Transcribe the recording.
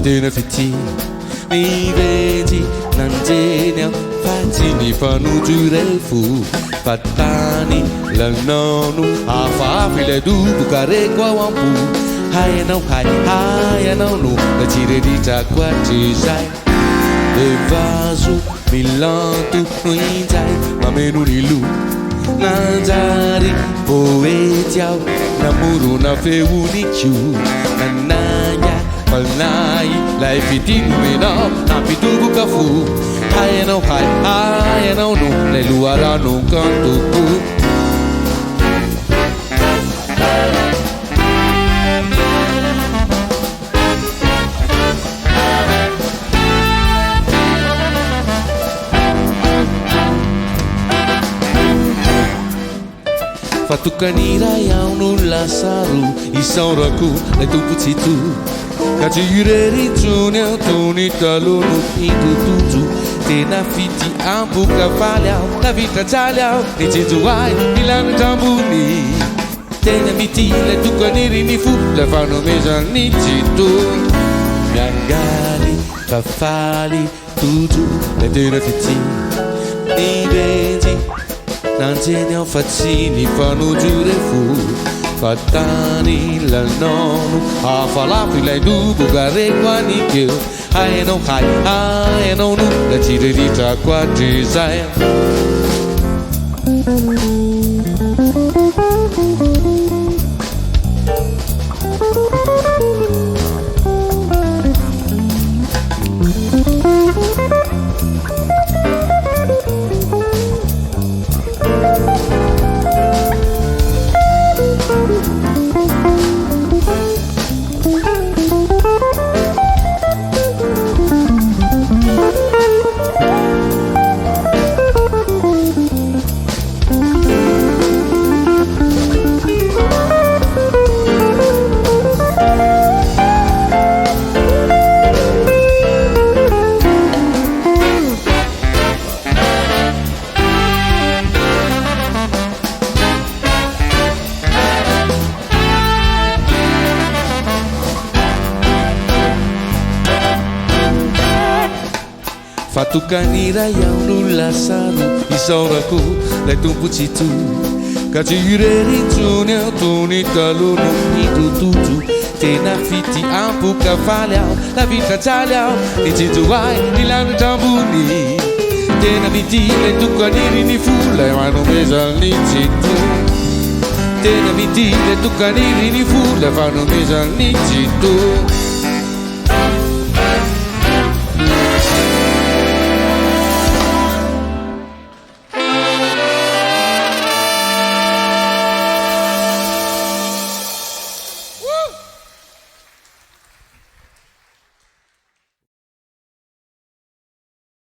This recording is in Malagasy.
tena fity miventy nanjeny fatsiny fanondro refo fatany lanano hafahafa ilay doboka reko ao ampo hayanao hayanao no natsireritrako atrezay evazo milanto no injay mameno ny lo nanjary poety aho namorona feoniko nananya malnay lay fitinomenao nampitoboka fo hayanao no lay loharano kantoko fatokanira iaho no lasaro isaorako lay tompotsito ka tsy irerintsony aho tony taloha no intotojo tena fity amboka faly aho navitrajaly aho nijejoay nilanondrambony tena mity lay tokaniry ny fo lay fanomezany jito miangaly fafaly tojo lay tena fity nibenjy nanjeny aho fa tsy ny fanondro refo fatany lanano hafalafo ilay doboka reko anikeo hayanao no la tsireritrako atrezay fatokanira iaho no lasaro isaorako lay tompotsito ka tsy irerintsony aho tony taloha no intotojo tena fity amboka faly aho navitrajaly aho nijejoay nilanondrambony tena mity lay tokaniry ny fo lay manomezany jito tena mity lay tokaniry ny fo lay fanomezany jito